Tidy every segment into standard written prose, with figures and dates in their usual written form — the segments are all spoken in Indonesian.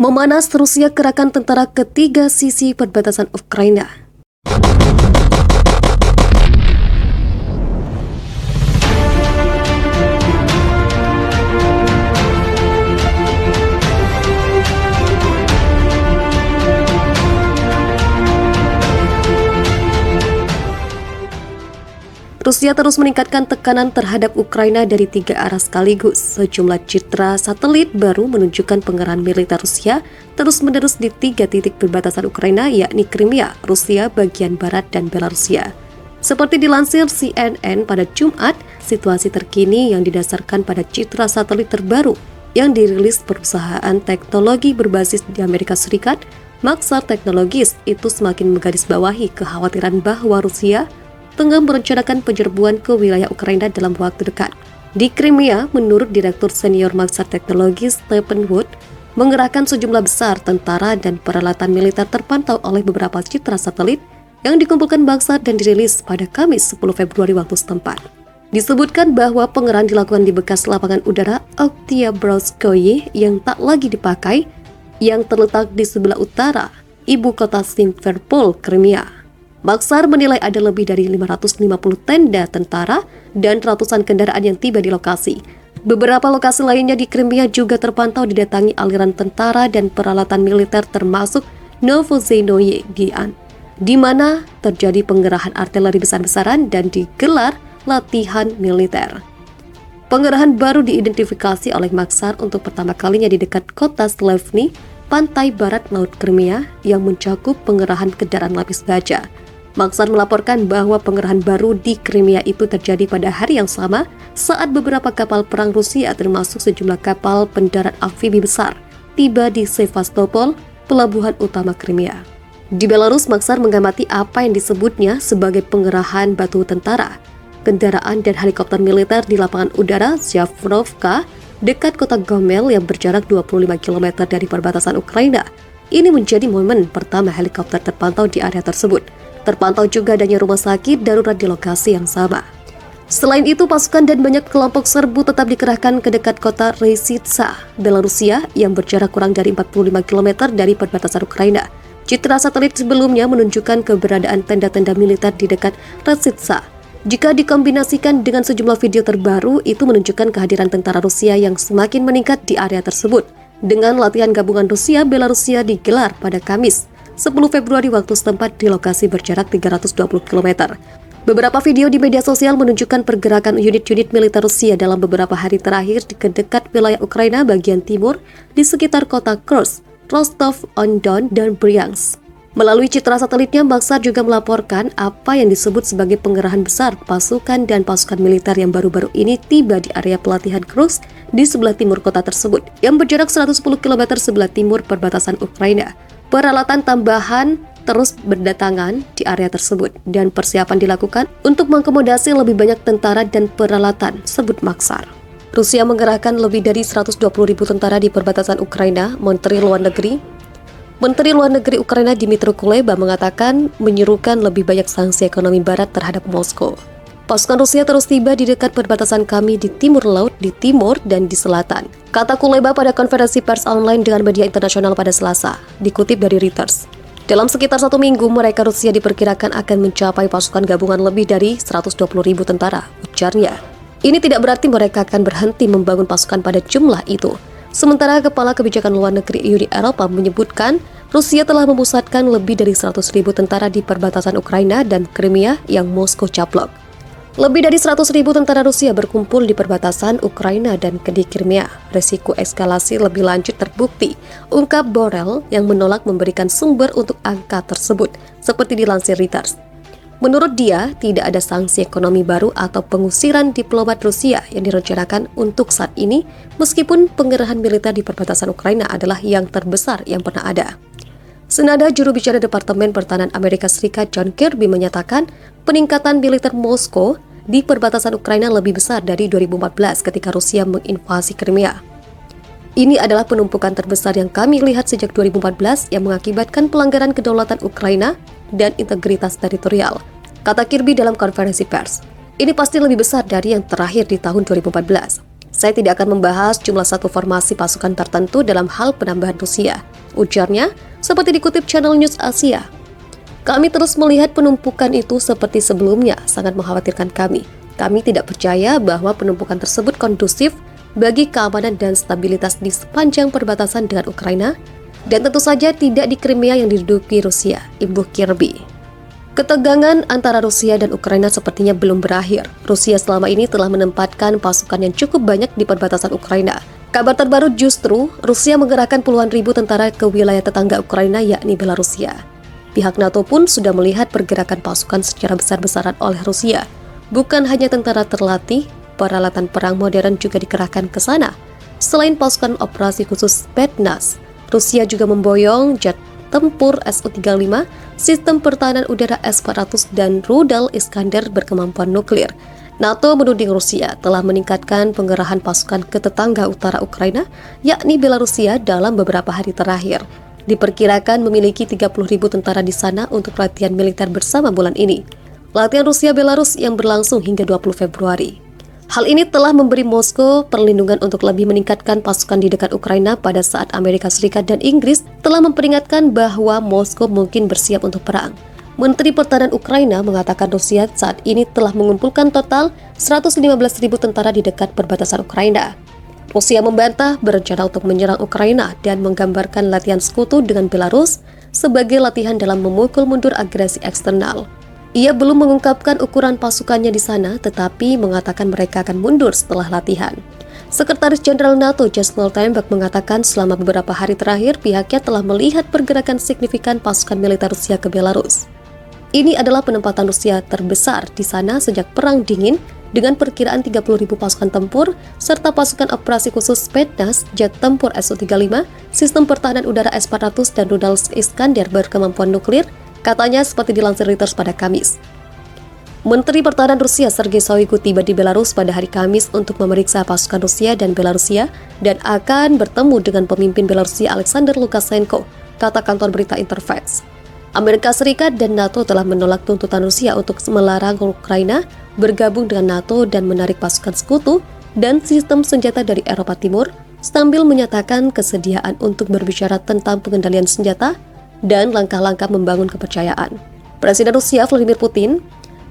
Memanas Rusia kerahkan tentara ketiga sisi perbatasan Ukraina. Rusia terus meningkatkan tekanan terhadap Ukraina dari tiga arah sekaligus. Sejumlah citra satelit baru menunjukkan pengerahan militer Rusia terus-menerus di tiga titik perbatasan Ukraina, yakni Crimea, Rusia bagian barat, dan Belarusia. Seperti dilansir CNN pada Jumat, situasi terkini yang didasarkan pada citra satelit terbaru yang dirilis perusahaan teknologi berbasis di Amerika Serikat, Maxar Technologies, itu semakin menggarisbawahi kekhawatiran bahwa Rusia tengah merencanakan penyerbuan ke wilayah Ukraina dalam waktu dekat. Di Crimea, menurut Direktur Senior Maxar Technologies Stephen Wood, mengerahkan sejumlah besar tentara dan peralatan militer terpantau oleh beberapa citra satelit yang dikumpulkan Maxar dan dirilis pada Kamis 10 Februari waktu setempat. Disebutkan bahwa pengerahan dilakukan di bekas lapangan udara Oktyabrskoye yang tak lagi dipakai, yang terletak di sebelah utara ibu kota Simferopol, Crimea. Maxar menilai ada lebih dari 550 tenda tentara dan ratusan kendaraan yang tiba di lokasi. Beberapa lokasi lainnya di Crimea juga terpantau didatangi aliran tentara dan peralatan militer termasuk Novozhenoye, di mana terjadi pengerahan artileri besar-besaran dan digelar latihan militer. Pengerahan baru diidentifikasi oleh Maxar untuk pertama kalinya di dekat kota Slevny, pantai barat Laut Crimea, yang mencakup pengerahan kendaraan lapis baja. Maxar melaporkan bahwa pengerahan baru di Crimea itu terjadi pada hari yang sama saat beberapa kapal perang Rusia termasuk sejumlah kapal pendarat amfibi besar tiba di Sevastopol, pelabuhan utama Crimea. Di Belarus, Maxar mengamati apa yang disebutnya sebagai pengerahan batu tentara, kendaraan dan helikopter militer di lapangan udara Zhafrovka dekat kota Gomel yang berjarak 25 km dari perbatasan Ukraina. Ini menjadi momen pertama helikopter terpantau di area tersebut. Terpantau juga adanya rumah sakit darurat di lokasi yang sama. Selain itu, pasukan dan banyak kelompok serbu tetap dikerahkan ke dekat kota Resitsa, Belarusia, yang berjarak kurang dari 45 km dari perbatasan Ukraina. Citra satelit sebelumnya menunjukkan keberadaan tenda-tenda militer di dekat Resitsa. Jika dikombinasikan dengan sejumlah video terbaru, itu menunjukkan kehadiran tentara Rusia yang semakin meningkat di area tersebut. Dengan latihan gabungan Rusia-Belarusia digelar pada Kamis 10 Februari waktu setempat di lokasi berjarak 320 km. Beberapa video di media sosial menunjukkan pergerakan unit-unit militer Rusia dalam beberapa hari terakhir di dekat wilayah Ukraina bagian timur di sekitar kota Kursk, Rostov-on-Don, dan Bryansk. Melalui citra satelitnya, Maxar juga melaporkan apa yang disebut sebagai pengerahan besar pasukan dan pasukan militer yang baru-baru ini tiba di area pelatihan Kursk di sebelah timur kota tersebut, yang berjarak 110 km sebelah timur perbatasan Ukraina. Peralatan tambahan terus berdatangan di area tersebut dan persiapan dilakukan untuk mengakomodasi lebih banyak tentara dan peralatan, sebut Maxar. Rusia mengerahkan lebih dari 120.000 tentara di perbatasan Ukraina. Menteri Luar Negeri Ukraina Dmytro Kuleba mengatakan menyerukan lebih banyak sanksi ekonomi barat terhadap Moskow. Pasukan Rusia terus tiba di dekat perbatasan kami di timur laut, di timur, dan di selatan, kata Kuleba pada konferensi pers online dengan media internasional pada Selasa, dikutip dari Reuters. Dalam sekitar 1 minggu, mereka Rusia diperkirakan akan mencapai pasukan gabungan lebih dari 120.000 tentara, ujarnya. Ini tidak berarti mereka akan berhenti membangun pasukan pada jumlah itu. Sementara Kepala Kebijakan Luar Negeri Uni Eropa menyebutkan Rusia telah memusatkan lebih dari 100.000 tentara di perbatasan Ukraina dan Crimea yang Moskow caplok. Lebih dari 100.000 tentara Rusia berkumpul di perbatasan Ukraina dan di Crimea. Resiko eskalasi lebih lanjut terbukti, ungkap Borrell yang menolak memberikan sumber untuk angka tersebut, seperti dilansir Reuters. Menurut dia, tidak ada sanksi ekonomi baru atau pengusiran diplomat Rusia yang direncanakan untuk saat ini, meskipun pengerahan militer di perbatasan Ukraina adalah yang terbesar yang pernah ada. Senada juru bicara Departemen Pertahanan Amerika Serikat John Kirby menyatakan peningkatan militer Moskow di perbatasan Ukraina lebih besar dari 2014 ketika Rusia menginvasi Crimea. Ini adalah penumpukan terbesar yang kami lihat sejak 2014 yang mengakibatkan pelanggaran kedaulatan Ukraina dan integritas teritorial, kata Kirby dalam konferensi pers. Ini pasti lebih besar dari yang terakhir di tahun 2014. Saya tidak akan membahas jumlah satu formasi pasukan tertentu dalam hal penambahan Rusia, ujarnya seperti dikutip channel News Asia. Kami terus melihat penumpukan itu seperti sebelumnya, sangat mengkhawatirkan kami. Kami tidak percaya bahwa penumpukan tersebut kondusif bagi keamanan dan stabilitas di sepanjang perbatasan dengan Ukraina, dan tentu saja tidak di Crimea yang diduduki Rusia, imbuh Kirby. Ketegangan antara Rusia dan Ukraina sepertinya belum berakhir. Rusia selama ini telah menempatkan pasukan yang cukup banyak di perbatasan Ukraina. Kabar terbaru justru, Rusia menggerakkan puluhan ribu tentara ke wilayah tetangga Ukraina yakni Belarusia. Pihak NATO pun sudah melihat pergerakan pasukan secara besar-besaran oleh Rusia. Bukan hanya tentara terlatih, peralatan perang modern juga dikerahkan ke sana. Selain pasukan operasi khusus Spetsnaz, Rusia juga memboyong jet tempur Su-35, sistem pertahanan udara S-400 dan rudal Iskander berkemampuan nuklir. NATO menuding Rusia telah meningkatkan pengerahan pasukan ke tetangga utara Ukraina, yakni Belarusia dalam beberapa hari terakhir. Diperkirakan memiliki 30.000 tentara di sana untuk latihan militer bersama bulan ini. Latihan Rusia-Belarus yang berlangsung hingga 20 Februari. Hal ini telah memberi Moskow perlindungan untuk lebih meningkatkan pasukan di dekat Ukraina pada saat Amerika Serikat dan Inggris telah memperingatkan bahwa Moskow mungkin bersiap untuk perang. Menteri Pertahanan Ukraina mengatakan Rusia saat ini telah mengumpulkan total 115.000 tentara di dekat perbatasan Ukraina. Rusia membantah berencana untuk menyerang Ukraina dan menggambarkan latihan sekutu dengan Belarus sebagai latihan dalam memukul mundur agresi eksternal. Ia belum mengungkapkan ukuran pasukannya di sana, tetapi mengatakan mereka akan mundur setelah latihan. Sekretaris Jenderal NATO Jens Stoltenberg mengatakan selama beberapa hari terakhir pihaknya telah melihat pergerakan signifikan pasukan militer Rusia ke Belarus. Ini adalah penempatan Rusia terbesar di sana sejak Perang Dingin dengan perkiraan 30.000 pasukan tempur serta pasukan operasi khusus Spetsnaz, jet tempur Su-35, sistem pertahanan udara S-400 dan rudal Iskander berkemampuan nuklir, katanya seperti dilansir Reuters pada Kamis. Menteri Pertahanan Rusia Sergei Shoigu tiba di Belarus pada hari Kamis untuk memeriksa pasukan Rusia dan Belarusia dan akan bertemu dengan pemimpin Belarusia Alexander Lukashenko, kata kantor berita Interfax. Amerika Serikat dan NATO telah menolak tuntutan Rusia untuk melarang Ukraina bergabung dengan NATO dan menarik pasukan sekutu dan sistem senjata dari Eropa Timur, sambil menyatakan kesediaan untuk berbicara tentang pengendalian senjata dan langkah-langkah membangun kepercayaan. Presiden Rusia Vladimir Putin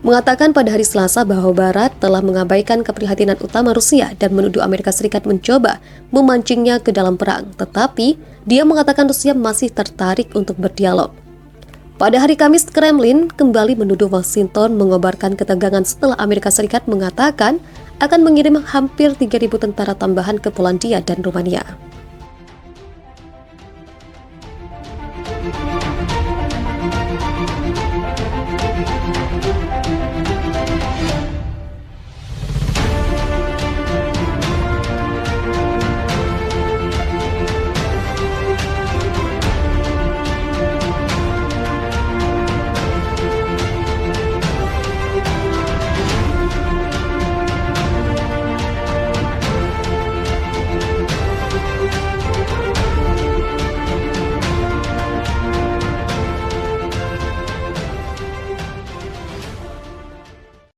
mengatakan pada hari Selasa bahwa Barat telah mengabaikan keprihatinan utama Rusia dan menuduh Amerika Serikat mencoba memancingnya ke dalam perang, tetapi dia mengatakan Rusia masih tertarik untuk berdialog. Pada hari Kamis, Kremlin kembali menuduh Washington mengobarkan ketegangan setelah Amerika Serikat mengatakan akan mengirim hampir 3.000 tentara tambahan ke Polandia dan Rumania.